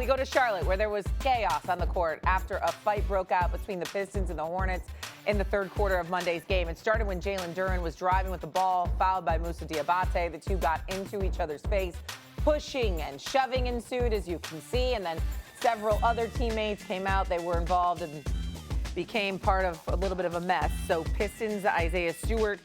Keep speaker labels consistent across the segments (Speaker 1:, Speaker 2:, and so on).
Speaker 1: We go to Charlotte, where there was chaos on the court after a fight broke out between the Pistons and the Hornets in the third quarter of Monday's game. It started when Jalen Duren was driving with the ball, fouled by Moussa Diabate. The two got into each other's face. Pushing and shoving ensued, as you can see, and then several other teammates came out. They were involved and became part of a little bit of a mess. So Pistons' Isaiah Stewart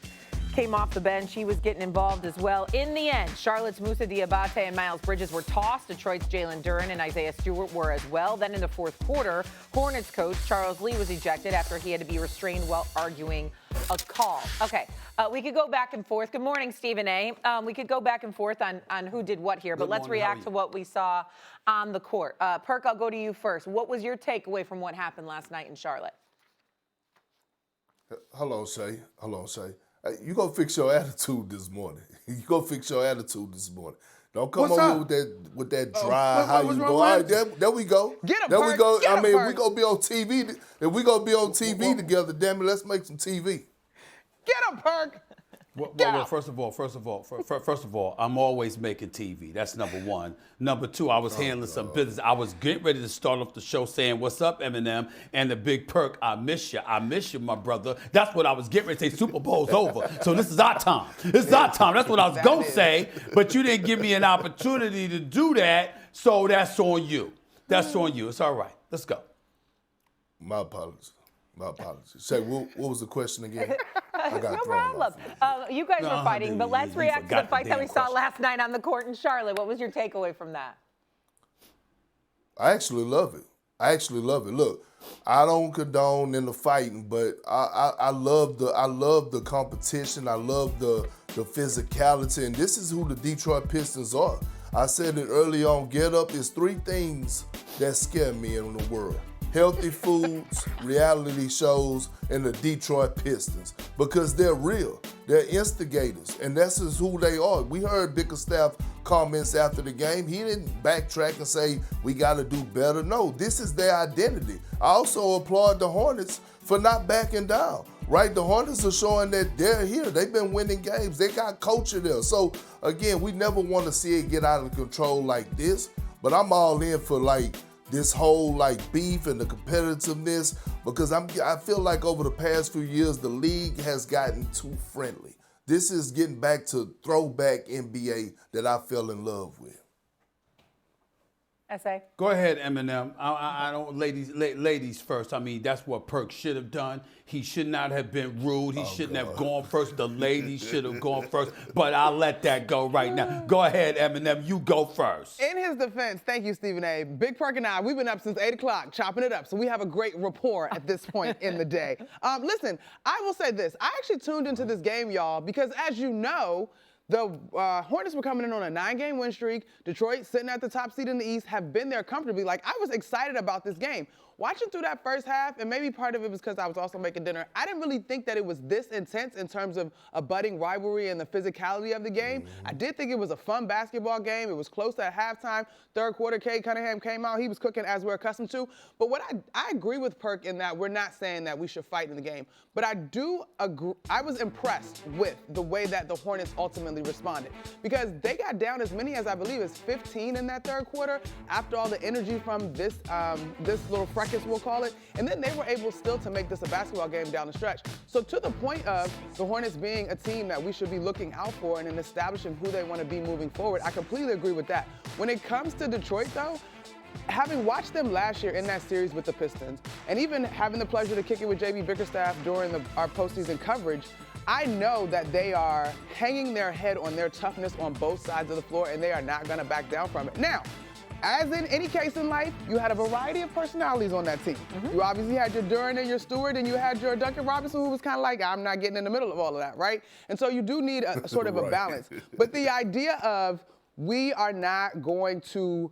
Speaker 1: came off the bench. He was getting involved as well. In the end, Charlotte's Moussa Diabate and Miles Bridges were tossed. Detroit's Jalen Duren and Isaiah Stewart were as well. Then in the fourth quarter, Hornets coach Charles Lee was ejected after he had to be restrained while arguing a call. Okay, we could go back and forth. Good morning, Stephen A. We could go back and forth on who did what here, but let's react to what we saw on the court. Perk, I'll go to you first. What was your takeaway from what happened last night in Charlotte?
Speaker 2: Hello, Shae. Hello, Shae. You go fix your attitude this morning. You go fix your attitude this morning. Don't come over with that dry how you go. All right, there we go.
Speaker 3: Get him,
Speaker 2: there
Speaker 3: Perk.
Speaker 2: we go.
Speaker 3: Get him,
Speaker 2: we
Speaker 3: Perk.
Speaker 2: gonna be on TV. If we gonna be on TV together, damn it, let's make some TV.
Speaker 3: Get him, Perk.
Speaker 4: Well, first of all, I'm always making TV. That's number one. Number two, I was handling some business. I was getting ready to start off the show saying, "What's up, Eminem?" And the big Perk, I miss you. I miss you, my brother. That's what I was getting ready to say. Super Bowl's over. So this is our time. This is our time. That's what I was going to say. But you didn't give me an opportunity to do that. So that's on you. That's on you. It's all right. Let's go.
Speaker 2: My apologies. My apologies. Shae, what was the question again? I got
Speaker 1: No
Speaker 2: thrown
Speaker 1: problem.
Speaker 2: off.
Speaker 1: You guys were fighting, but let's react to the fight that we saw
Speaker 4: question.
Speaker 1: last night on the court in Charlotte. What was your takeaway from that?
Speaker 2: I actually love it. Look, I don't condone in the fighting, but I love the competition. I love the physicality, and this is who the Detroit Pistons are. I said it early on. Get Up is three things that scare me in the world: healthy foods, reality shows, and the Detroit Pistons, because they're real. They're instigators, and that's just who they are. We heard Bickerstaff comments after the game. He didn't backtrack and say, we got to do better. No, this is their identity. I also applaud the Hornets for not backing down, right? The Hornets are showing that they're here. They've been winning games. They got culture there. So, again, we never want to see it get out of control like this, but I'm all in for, this whole beef and the competitiveness, because I feel like over the past few years the league has gotten too friendly. This is getting back to throwback NBA that I fell in love with.
Speaker 1: S.A.?
Speaker 4: Go ahead, Eminem. I don't, ladies first. I mean, that's what Perk should have done. He should not have been rude. He shouldn't have gone first. The ladies should have gone first. But I'll let that go right now. Go ahead, Eminem. You go first.
Speaker 3: In his defense, thank you, Stephen A. Big Perk and I, we've been up since 8 o'clock chopping it up, so we have a great rapport at this point in the day. Listen, I will say this. I actually tuned into this game, y'all, because as you know, the Hornets were coming in on a 9-game win streak. Detroit, sitting at the top seed in the East, have been there comfortably. I was excited about this game. Watching through that first half, and maybe part of it was because I was also making dinner, I didn't really think that it was this intense in terms of a budding rivalry and the physicality of the game. I did think it was a fun basketball game. It was close at halftime. Third quarter, Cade Cunningham came out. He was cooking as we're accustomed to. But what I agree with Perk in that we're not saying that we should fight in the game. But I do agree. I was impressed with the way that the Hornets ultimately responded, because they got down as many as I believe as 15 in that third quarter after all the energy from this little fracas, we'll call it, and then they were able still to make this a basketball game down the stretch. So to the point of the Hornets being a team that we should be looking out for and in establishing who they want to be moving forward, I completely agree with that. When it comes to Detroit, though, having watched them last year in that series with the Pistons, and even having the pleasure to kick it with JB Bickerstaff during our postseason coverage, I know that they are hanging their head on their toughness on both sides of the floor, and they are not going to back down from it. Now, as in any case in life, you had a variety of personalities on that team. You obviously had your Duren and your Stewart, and you had your Duncan Robinson, who was kind of like, I'm not getting in the middle of all of that, right? And so you do need a sort of a balance. But the idea of we are not going to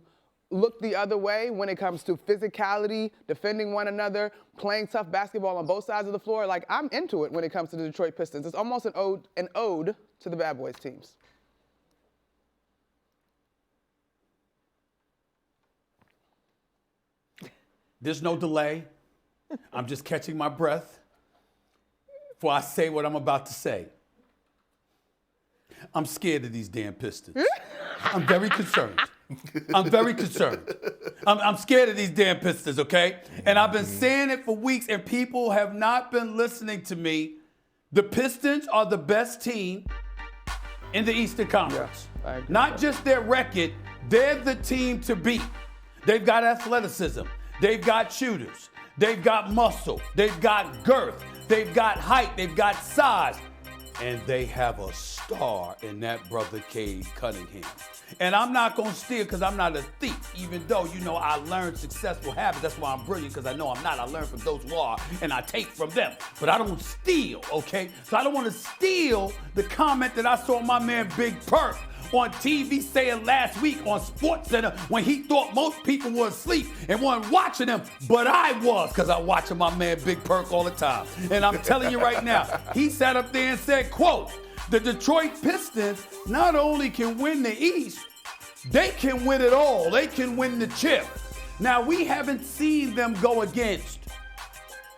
Speaker 3: look the other way when it comes to physicality, defending one another, playing tough basketball on both sides of the floor, I'm into it when it comes to the Detroit Pistons. It's almost an ode to the Bad Boys teams.
Speaker 4: There's no delay. I'm just catching my breath before I say what I'm about to say. I'm scared of these damn Pistons. I'm very concerned. I'm very concerned. I'm scared of these damn Pistons, okay? And I've been saying it for weeks, and people have not been listening to me. The Pistons are the best team in the Eastern Conference.
Speaker 3: Yeah,
Speaker 4: not just their record, they're the team to beat. They've got athleticism. They've got shooters. They've got muscle. They've got girth. They've got height. They've got size. And they have a star in that brother Cade Cunningham. And I'm not going to steal because I'm not a thief, even though, I learned successful habits. That's why I'm brilliant, because I know I'm not. I learn from those who are, and I take from them. But I don't steal, okay? So I don't want to steal the comment that I saw my man Big Perk on TV saying last week on SportsCenter when he thought most people were asleep and weren't watching him, but I was, because I'm watching my man Big Perk all the time. And I'm telling you right now, he sat up there and said, quote, the Detroit Pistons not only can win the East, they can win it all. They can win the chip. Now, we haven't seen them go against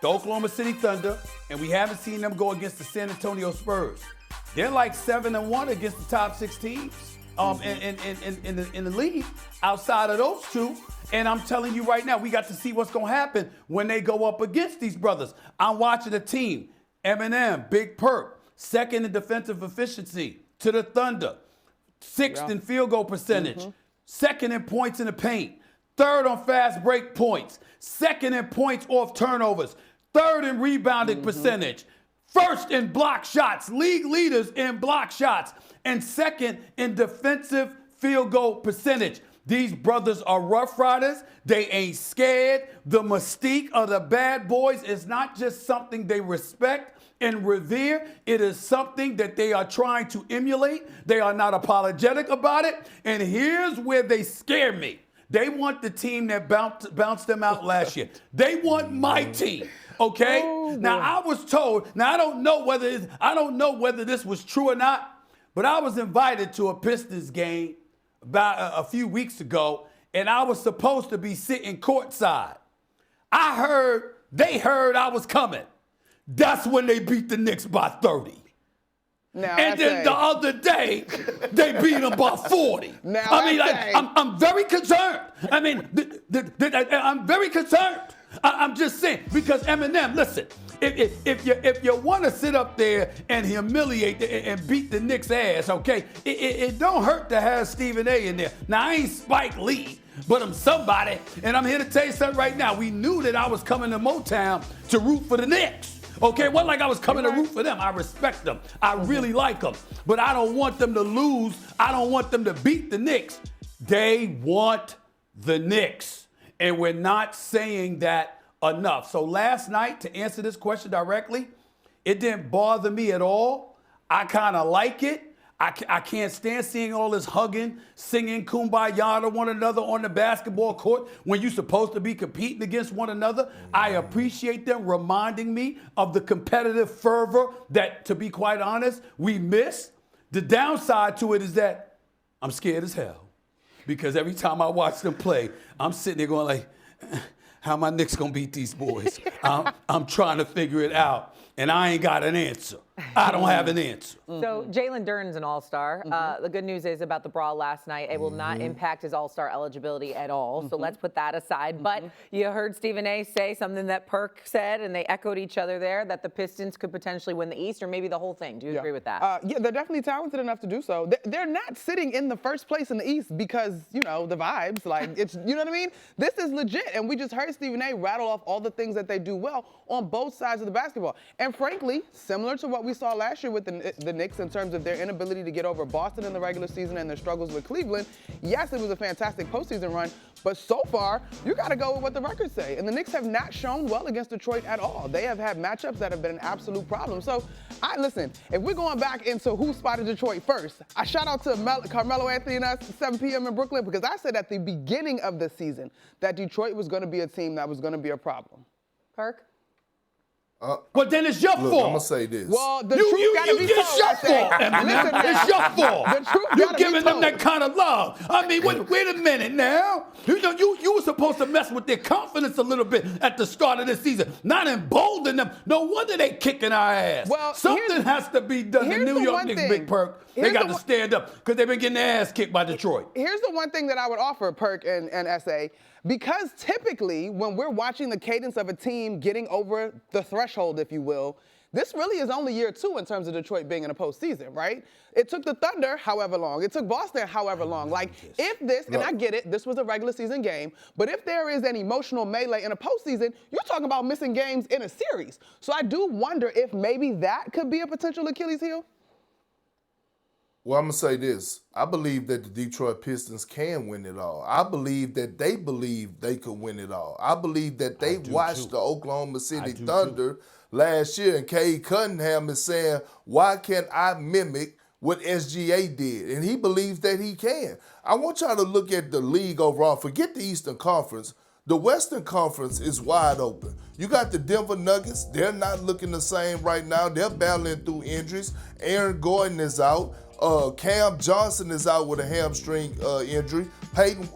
Speaker 4: the Oklahoma City Thunder, and we haven't seen them go against the San Antonio Spurs. They're like 7-1 against the top 6 teams in the league outside of those two. And I'm telling you right now, we got to see what's going to happen when they go up against these brothers. I'm watching a team, Eminem, Big Perk, second in defensive efficiency to the Thunder, sixth in field goal percentage, second in points in the paint, third on fast break points, second in points off turnovers, third in rebounding percentage, first in block shots, league leaders in block shots, and second in defensive field goal percentage. These brothers are rough riders. They ain't scared. The mystique of the bad boys is not just something they respect and revere. It is something that they are trying to emulate. They are not apologetic about it. And here's where they scare me. They want the team that bounced them out last year. They want my team. Okay?
Speaker 3: Oh,
Speaker 4: now I was told, now I don't know whether this was true or not, but I was invited to a Pistons game about a few weeks ago, and I was supposed to be sitting courtside. They heard I was coming. That's when they beat the Knicks by 30.
Speaker 3: Now,
Speaker 4: and then the other day, they beat them by 40.
Speaker 3: Now,
Speaker 4: I'm very concerned. I'm very concerned. I'm just saying, because Eminem, listen, if you want to sit up there and humiliate and beat the Knicks' ass, okay, it don't hurt to have Stephen A. in there. Now, I ain't Spike Lee, but I'm somebody, and I'm here to tell you something right now. We knew that I was coming to Motown to root for the Knicks. Okay, it wasn't like I was coming to root for them. I respect them. I really like them. But I don't want them to lose. I don't want them to beat the Knicks. They want the Knicks. And we're not saying that enough. So last night, to answer this question directly, it didn't bother me at all. I kind of like it. I can't stand seeing all this hugging, singing Kumbaya to one another on the basketball court when you're supposed to be competing against one another. I appreciate them reminding me of the competitive fervor that, to be quite honest, we miss. The downside to it is that I'm scared as hell, because every time I watch them play, I'm sitting there going like, how my Knicks gonna beat these boys? I'm trying to figure it out, and I ain't got an answer. I don't have an answer.
Speaker 1: So Jalen Duren's an all-star. The good news is about the brawl last night, it will not impact his all-star eligibility at all. So let's put that aside. But you heard Stephen A. say something that Perk said, and they echoed each other there, that the Pistons could potentially win the East or maybe the whole thing. Do you agree with that?
Speaker 3: Yeah, they're definitely talented enough to do so. They're not sitting in the first place in the East because, the vibes. Like, it's, you know what I mean? This is legit. And we just heard Stephen A. rattle off all the things that they do well on both sides of the basketball. And frankly, similar to what we saw last year with the Knicks in terms of their inability to get over Boston in the regular season and their struggles with Cleveland, yes, it was a fantastic postseason run, but so far, you got to go with what the records say. And the Knicks have not shown well against Detroit at all. They have had matchups that have been an absolute problem. So, listen, if we're going back into who spotted Detroit first, I shout out to Carmelo Anthony and us, 7 p.m. in Brooklyn, because I said at the beginning of the season that Detroit was going to be a team that was going to be a problem.
Speaker 1: Perk?
Speaker 4: Well, then it's your
Speaker 2: Look,
Speaker 4: fault.
Speaker 2: I'm gonna say this.
Speaker 3: Well, the truth gotta be
Speaker 4: It's
Speaker 3: told.
Speaker 4: your
Speaker 3: I say.
Speaker 4: fault, Eminem.
Speaker 3: Listen now.
Speaker 4: It's your fault.
Speaker 3: The truth
Speaker 4: You
Speaker 3: gotta be
Speaker 4: giving them
Speaker 3: told.
Speaker 4: that kind of love. I mean, wait a minute now. You were supposed to mess with their confidence a little bit at the start of this season, not embolden them. No wonder they kicking our ass.
Speaker 3: Well,
Speaker 4: something has to be done. The
Speaker 3: here's
Speaker 4: New
Speaker 3: the
Speaker 4: York
Speaker 3: one
Speaker 4: Knicks,
Speaker 3: thing.
Speaker 4: Big Perk, they
Speaker 3: Here's
Speaker 4: got
Speaker 3: the
Speaker 4: to
Speaker 3: one-
Speaker 4: stand up because they've been getting their ass kicked by Detroit.
Speaker 3: Here's the one thing that I would offer, Perk and SA, because typically when we're watching the cadence of a team getting over the threshold, if you will, this really is only year 2 in terms of Detroit being in the postseason, right? It took the Thunder however long. It took Boston however long. Like, if this, and I get it, this was a regular season game, but if there is an emotional melee in a postseason, you're talking about missing games in a series. So I do wonder if maybe that could be a potential Achilles heel.
Speaker 2: Well, I'm going to say this. I believe that the Detroit Pistons can win it all. I believe that they believe they could win it all. I believe that they watched the Oklahoma City Thunder last year, and Cade Cunningham is saying, why can't I mimic what SGA did? And he believes that he can. I want y'all to look at the league overall. Forget the Eastern Conference. The Western Conference is wide open. You got the Denver Nuggets. They're not looking the same right now. They're battling through injuries. Aaron Gordon is out. Cam Johnson is out with a hamstring injury. Peyton,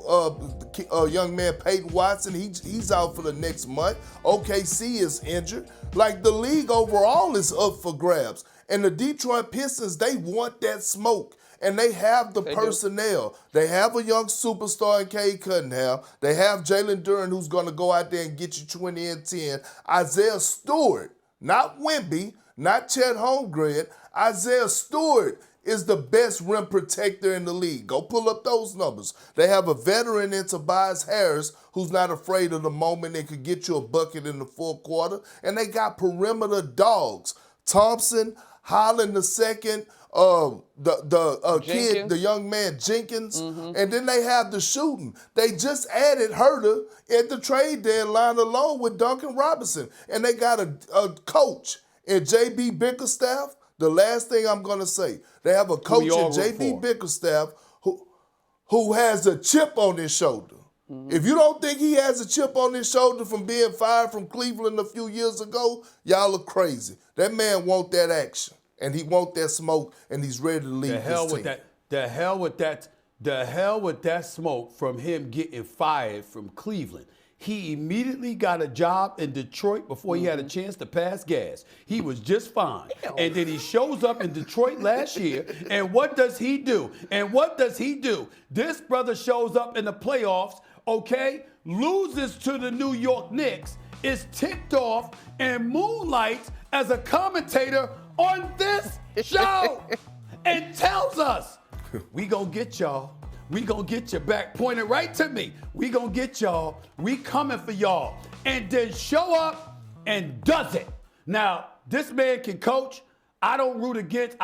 Speaker 2: young man Peyton Watson, he's out for the next month. OKC is injured. Like, the league overall is up for grabs. And the Detroit Pistons, they want that smoke. And they have the personnel. They have a young superstar in Cade Cunningham. They have Jalen Duren, who's going to go out there and get you 20 and 10. Isaiah Stewart, not Wemby, not Chet Holmgren. Isaiah Stewart is the best rim protector in the league. Go pull up those numbers. They have a veteran in Tobias Harris who's not afraid of the moment and could get you a bucket in the fourth quarter. And they got perimeter dogs. Thompson, Holland II, kid, the young man Jenkins, and then they have the shooting. They just added Herter at the trade deadline along with Duncan Robinson. And they got a coach in J.B. Bickerstaff. The last thing I'm going to say, they have a coach in J.B. Bickerstaff who has a chip on his shoulder. If you don't think he has a chip on his shoulder from being fired from Cleveland a few years ago, y'all are crazy. That man want that action, and he want that smoke, and he's ready to lead this team.
Speaker 4: The hell with that smoke from him getting fired from Cleveland. He immediately got a job in Detroit before he had a chance to pass gas. He was just fine. And then he shows up in Detroit last year, and what does he do? This brother shows up in the playoffs, okay, loses to the New York Knicks, is ticked off, and moonlights as a commentator on this show and tells us, we gonna get y'all. We gonna get you back. Pointed right to me. We gonna get y'all. We coming for y'all. And then show up and does it. Now, this man can coach. I don't root against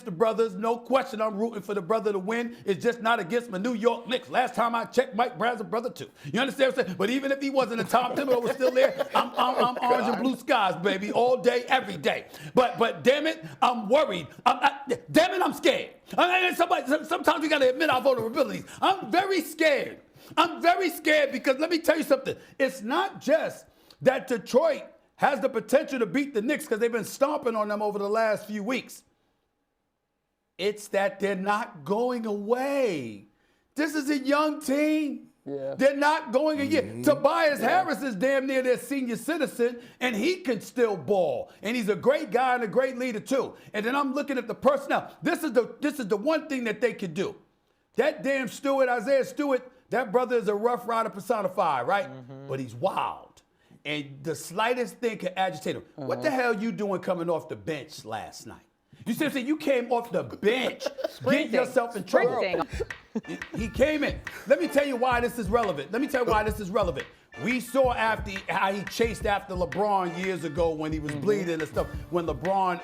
Speaker 4: the brothers. No question I'm rooting for the brother to win. It's just not against my New York Knicks. Last time I checked, Mike Brown's a brother too. You understand what I'm saying? But even if he wasn't and Tom Thibodeau was still there, I'm orange and blue skies, baby, all day, every day. But damn it, I'm worried. Damn it, I'm scared. Sometimes we got to admit our vulnerabilities. I'm very scared. Because let me tell you something. It's not just that Detroit has the potential to beat the Knicks because they've been stomping on them over the last few weeks. It's that they're not going away. This is a young team. Yeah. They're not going again. Tobias Harris is damn near their senior citizen, and he can still ball. And he's a great guy and a great leader too. And then I'm looking at the personnel. This is the one thing that they could do. That damn Stewart, Isaiah Stewart, that brother is a rough rider personified, right? But he's wild. And the slightest thing can agitate him. What the hell you doing coming off the bench last night? You see what I'm saying? You came off the bench, getting yourself in trouble. He came in. Let me tell you why this is relevant. We saw how he chased after LeBron years ago when he was bleeding and stuff, when LeBron,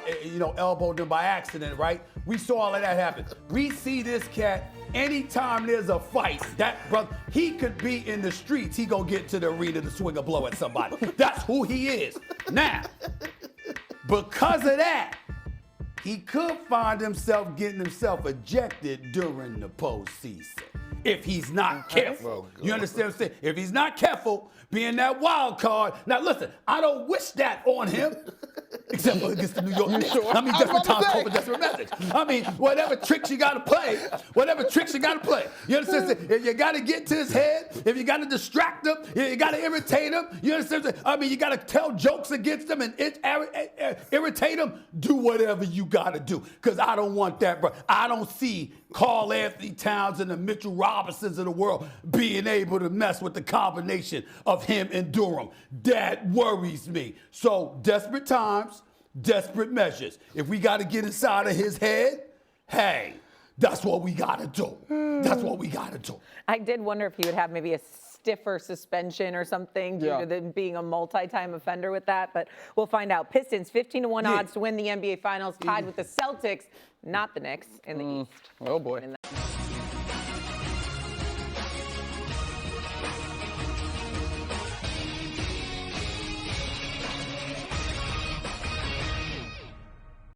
Speaker 4: elbowed him by accident, right? We saw all of that happen. We see this cat, anytime there's a fight, that brother, he could be in the streets, he gonna get to the arena to swing a blow at somebody. That's who he is. Now, because of that, he could find himself getting himself ejected during the postseason. if he's not careful.
Speaker 2: Oh,
Speaker 4: You understand what I'm saying? If he's not careful, being that wild card. Now listen, I don't wish that on him. Except for against the New York Knicks.
Speaker 3: Sure?
Speaker 4: I mean,
Speaker 3: I was
Speaker 4: desperate
Speaker 3: about to
Speaker 4: times
Speaker 3: say.
Speaker 4: call for desperate message. I mean, whatever tricks you got to play, You understand? If you got to get to his head, if you got to distract him, if you got to irritate him, you understand? I mean, you got to tell jokes against him and irritate him. Do whatever you got to do, because I don't want that, bro. I don't see Karl Anthony Towns and the Mitchell Robinsons of the world being able to mess with the combination of him and Durham. That worries me. So, desperate times, desperate measures. If we got to get inside of his head, hey, that's what we got to do. That's what we got to do.
Speaker 1: I did wonder if he would have maybe a stiffer suspension or something due to them being a multi-time offender with that, but we'll find out. Pistons 15-1 odds to win the NBA Finals, tied with the Celtics, not the Knicks, in the East.
Speaker 3: Oh boy.